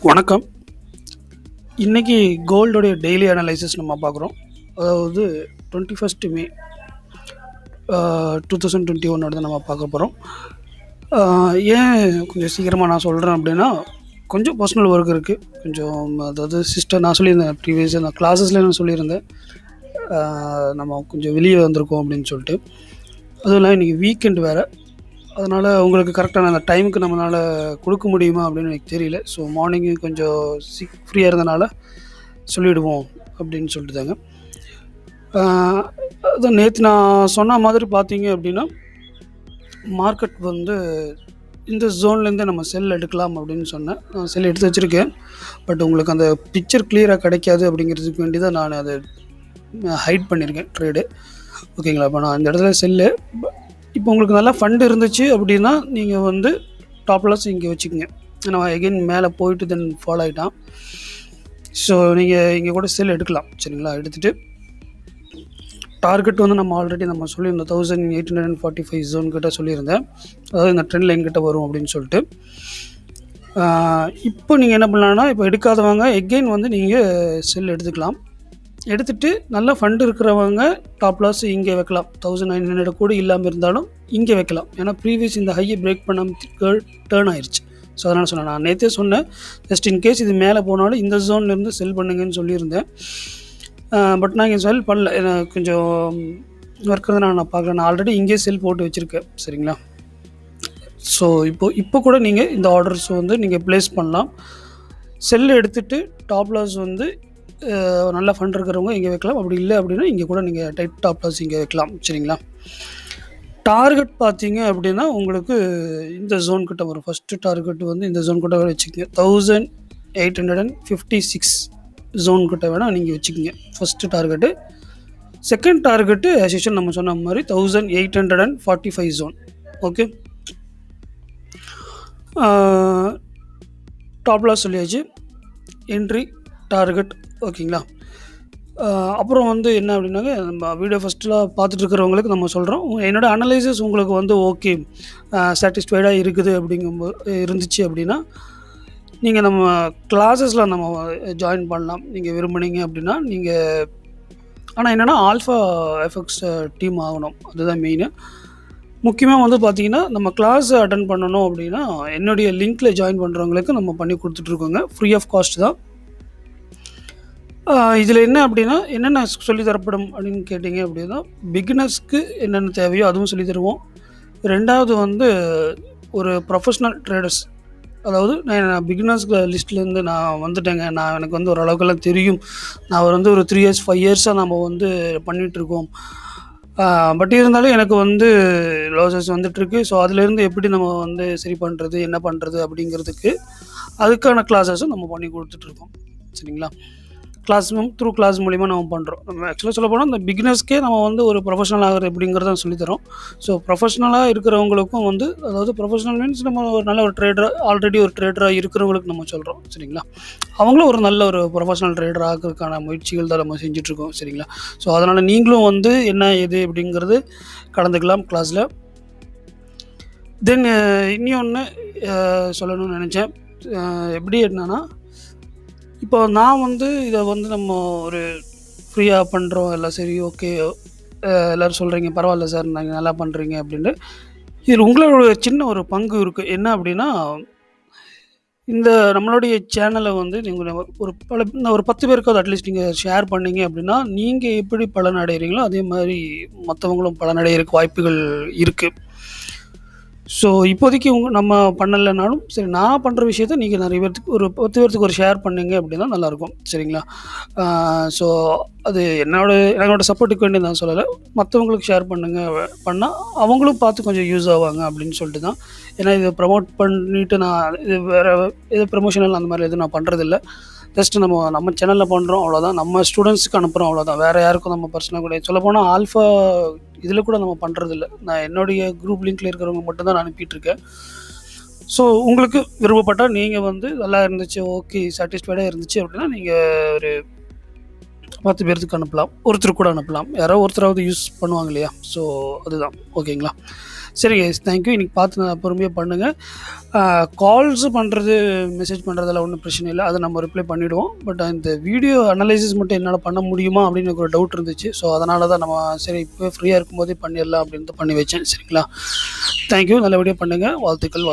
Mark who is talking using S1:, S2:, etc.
S1: வணக்கம். இன்னைக்கு கோல்டோடைய daily analysis நம்ம பார்க்குறோம். அதாவது 21 மே 2021 நம்ம பார்க்க போகிறோம். ஏன் கொஞ்சம் சீக்கிரமாக நான் சொல்கிறேன் அப்படின்னா, கொஞ்சம் பர்சனல் ஒர்க் இருக்குது. அதாவது சிஸ்டர் நான் சொல்லியிருந்தேன் ப்ரீவியஸாக நான் கிளாஸஸில் நான் சொல்லியிருந்தேன். நம்ம கொஞ்சம் வெளியே வந்திருக்கோம் அப்படின்னு சொல்லிட்டு. அதுவும் இல்லாமல் இன்றைக்கி வீக்கெண்ட் வேறு. அதனால் உங்களுக்கு கரெக்டான அந்த டைமுக்கு நம்மளால் கொடுக்க முடியுமா அப்படின்னு எனக்கு தெரியல. ஸோ மார்னிங்கு கொஞ்சம் ஃப்ரீயாக இருந்தனால சொல்லிவிடுவோம் அப்படின்னு சொல்லிட்டுதாங்க. அதான் நேற்று நான் சொன்ன மாதிரி பார்த்தீங்க அப்படின்னா, மார்க்கெட் இந்த ஜோன்லேருந்தே நம்ம செல் எடுக்கலாம் அப்படின்னு சொன்னேன். நான் செல் எடுத்து வச்சுருக்கேன். பட் உங்களுக்கு அந்த பிக்சர் கிளியராக கிடைக்காது அப்படிங்கிறதுக்கு வேண்டி தான் நான் அதை ஹைட் பண்ணியிருக்கேன் ட்ரேடு. ஓகேங்களா? இப்போ நான் இந்த இடத்துல செல்லு இப்போ உங்களுக்கு நல்லா ஃபண்டு இருந்துச்சு அப்படின்னா நீங்கள் டாப் லாஸ் இங்கே வச்சுக்கோங்க. ஏன்னா எகெயின் மேலே போயிட்டு தென் ஃபாலோ ஆகிட்டான். ஸோ நீங்கள் இங்கே கூட செல் எடுக்கலாம். சரிங்களா? எடுத்துகிட்டு டார்கெட் நம்ம ஆல்ரெடி நம்ம சொல்லியிருந்தோம் 1845 ஜோன் கிட்ட சொல்லியிருந்தேன். அதாவது இந்த ட்ரெண்ட் லைன் கிட்ட வரும் அப்படின்னு சொல்லிட்டு. இப்போ நீங்கள் என்ன பண்ணலான்னா, இப்போ எடுக்காதவங்க எகெயின் நீங்கள் செல் எடுத்துக்கலாம். எடுத்துகிட்டு நல்ல ஃபண்டு இருக்கிறவங்க டாப் லாஸ் இங்கே வைக்கலாம். 1900 கூட இல்லாமல் இருந்தாலும் இங்கே வைக்கலாம். ஏன்னா ப்ரீவியஸ் இந்த ஹையை பிரேக் பண்ண டேர்ன் ஆயிடுச்சு. ஸோ அதனால் சொன்னேன், நான் நேற்றே சொன்னேன், ஜஸ்ட் இன்கேஸ் இது மேலே போனாலும் இந்த ஜோன்லேருந்து செல் பண்ணுங்கன்னு சொல்லியிருந்தேன். பட் நான் இங்கே செல் பண்ணல. எனக்கு கொஞ்சம் ஒர்க் நான் பார்க்கல. நான் ஆல்ரெடி இங்கே செல் போட்டு வச்சுருக்கேன். சரிங்களா? ஸோ இப்போ கூட நீங்கள் இந்த ஆர்டர்ஸ் நீங்கள் ப்ளேஸ் பண்ணலாம். செல் எடுத்துகிட்டு டாப் லாஸ் நல்ல ஃபண்ட் இருக்கிறவங்க இங்கே வைக்கலாம். அப்படி இல்லை அப்படின்னா இங்கே கூட நீங்கள் டைட் டாப் லாஸ் இங்கே வைக்கலாம். சரிங்களா? டார்கெட் பார்த்தீங்க அப்படின்னா உங்களுக்கு இந்த ஜோன் கிட்ட வரும். ஃபஸ்ட்டு டார்கெட் இந்த ஜோன் கிட்ட வச்சுக்கோங்க. 1856 ஜோன் கிட்ட வேணால் நீங்கள் வச்சுக்கோங்க first target. Second target as usual நம்ம சொன்ன மாதிரி 1845 ஜோன். ஓகே, டாப் லாஸ் சொல்லியாச்சு, என்ட்ரி டார்கெட். ஓகேங்களா? அப்புறம் என்ன அப்படின்னாங்க, நம்ம வீடியோ ஃபஸ்ட்டில் பார்த்துட்டு இருக்கிறவங்களுக்கு நம்ம சொல்கிறோம், என்னோடய அனலைசிஸ் உங்களுக்கு ஓகே சாட்டிஸ்ஃபைடாக இருக்குது அப்படிங்கும்போது இருந்துச்சு அப்படின்னா நீங்கள் நம்ம கிளாஸஸில் நம்ம ஜாயின் பண்ணலாம். நீங்கள் விரும்புனீங்க அப்படின்னா நீங்கள். ஆனால் என்னென்னா ஆல்ஃபா எஃபெக்ட்ஸ் டீம் ஆகணும். அதுதான் மெயின். முக்கியமாக பார்த்தீங்கன்னா நம்ம கிளாஸ் அட்டன் பண்ணணும் அப்படின்னா என்னுடைய லிங்க்கில் ஜாயின் பண்ணுறவங்களுக்கு நம்ம பண்ணி கொடுத்துட்ருக்கோங்க. ஃப்ரீ ஆஃப் காஸ்ட் தான். இதில் என்ன அப்படின்னா என்னென்ன சொல்லித்தரப்படும் அப்படின்னு கேட்டிங்க அப்படின்னா, பிகினர்ஸ்க்கு என்னென்ன தேவையோ அதுவும் சொல்லித்தருவோம். ரெண்டாவது ஒரு ப்ரொஃபஷ்னல் ட்ரேடர்ஸ், அதாவது நான் பிகினர்ஸ் லிஸ்ட்லேருந்து நான் வந்துட்டேங்க, எனக்கு ஓரளவுக்கெல்லாம் தெரியும், நான் ஒரு 3 இயர்ஸ் 5 இயர்ஸாக நம்ம பண்ணிகிட்ருக்கோம், பட் இருந்தாலும் எனக்கு லாசஸ் வந்துட்டுருக்கு. ஸோ அதுலேருந்து எப்படி நம்ம சரி பண்ணுறது, என்ன பண்ணுறது அப்படிங்கிறதுக்கு அதுக்கான கிளாஸஸும் நம்ம பண்ணி கொடுத்துட்ருக்கோம். சரிங்களா? கிளாஸ் மூலிமா நம்ம பண்ணுறோம். நம்ம ஆக்சுவலாக சொல்ல போனால் இந்த பிகினர்ஸ்க்கே நம்ம ஒரு ப்ரொஃபஷனல் ஆகிறது எப்படிங்கிறத சொல்லித்தரோம். ஸோ ப்ரொஃபஷ்னலாக இருக்கிறவங்களுக்கும் அதாவது ப்ரொஃபஷனல் மீன்ஸ் நம்ம ஒரு நல்ல ஒரு ட்ரேடராக ஆல்ரெடி ஒரு ட்ரேடராக இருக்கிறவங்களுக்கு நம்ம சொல்கிறோம். சரிங்களா? அவங்களும் ஒரு நல்ல ஒரு ப்ரொஃபஷனல் ட்ரேடர் ஆகிறதுக்கான முயற்சிகள் தான் நம்ம செஞ்சிட்ருக்கோம். சரிங்களா? ஸோ அதனால் நீங்களும் என்ன ஏது அப்படிங்கிறது கலந்துக்கலாம் கிளாஸில். தென் இன்னொன்று சொல்லணும்னு நினச்சேன். எப்படி என்னன்னா, இப்போ நான் இதை நம்ம ஒரு ஃப்ரீயாக பண்ணுறோம், எல்லாம் சரி ஓகே, எல்லோரும் சொல்கிறீங்க பரவாயில்ல சார் நீங்கள் நல்லா பண்ணுறீங்க அப்படின்ட்டு. இதில் உங்களோட சின்ன ஒரு பங்கு இருக்குது. என்ன அப்படின்னா, இந்த நம்மளுடைய சேனலை நீங்கள் ஒரு 10 பேருக்காவது அட்லீஸ்ட் நீங்கள் ஷேர் பண்ணீங்க அப்படின்னா, நீங்கள் எப்படி பலன் அடைகிறீங்களோ அதே மாதிரி மற்றவங்களும் பலன் அடைகிறதுக்கு வாய்ப்புகள் இருக்குது. ஸோ இப்போதைக்கு நம்ம பண்ணலைனாலும் சரி, நான் பண்ணுற விஷயத்த நீங்கள் நிறைய பேர்த்துக்கு ஒரு 10 பேர்த்துக்கு ஒரு ஷேர் பண்ணுங்க அப்படின்னா நல்லாயிருக்கும். சரிங்களா? ஸோ அது என்னோட சப்போர்ட்டுக்கு வேண்டி நான் சொல்லலை, மற்றவங்களுக்கு ஷேர் பண்ணால் அவங்களும் பார்த்து கொஞ்சம் யூஸ் ஆவாங்க அப்படின்னு சொல்லிட்டு தான். ஏன்னா இதை ப்ரமோட் பண்ணிவிட்டு நான் இது வேறு இது ப்ரமோஷனல் அந்த மாதிரி எதுவும் நான் பண்ணுறதில்ல. ஜஸ்ட்டு நம்ம சேனலில் பண்ணுறோம் அவ்வளோதான். நம்ம ஸ்டூடெண்ட்ஸுக்கு அனுப்புகிறோம் அவ்வளோதான். வேறு யாருக்கும் நம்ம பர்சனலாக கூட சொல்லப்போனால் ஆல்ஃபா இதில் கூட நம்ம பண்ணுறதில்ல. நான் என்னுடைய குரூப் லிங்க்கில் இருக்கிறவங்க மட்டும்தான் நான் அனுப்பிட்டுருக்கேன். ஸோ உங்களுக்கு விருப்பப்பட்டால் நீங்கள் நல்லா இருந்துச்சு, ஓகே சாட்டிஸ்ஃபைடாக இருந்துச்சு அப்படின்னா நீங்கள் ஒரு 10 பேருக்கு அனுப்பலாம், ஒருத்தர் கூட அனுப்பலாம், யாரோ ஒருத்தராவது யூஸ் பண்ணுவாங்க இல்லையா? ஸோ அதுதான். ஓகேங்களா? சரி கைஸ், தேங்க்யூ. இன்றைக்கி பார்த்து பொறுமையாக பண்ணுங்கள். கால்ஸ் பண்ணுறது, மெசேஜ் பண்ணுறதெல்லாம் ஒன்றும் பிரச்சனை இல்லை, அதை நம்ம ரிப்ளை பண்ணிவிடுவோம். பட் இந்த வீடியோ அனலைசிஸ் மட்டும் என்னால் பண்ண முடியுமா அப்படின்னு எனக்கு ஒரு டவுட் இருந்துச்சு. ஸோ அதனால தான் நம்ம சரி இப்போ ஃப்ரீயாக இருக்கும்போதே பண்ணிடலாம் அப்படின்ட்டு பண்ணி வச்சேன். சரிங்களா? தேங்க்யூ. நல்லபடியாக பண்ணுங்கள். வாழ்த்துக்கள்.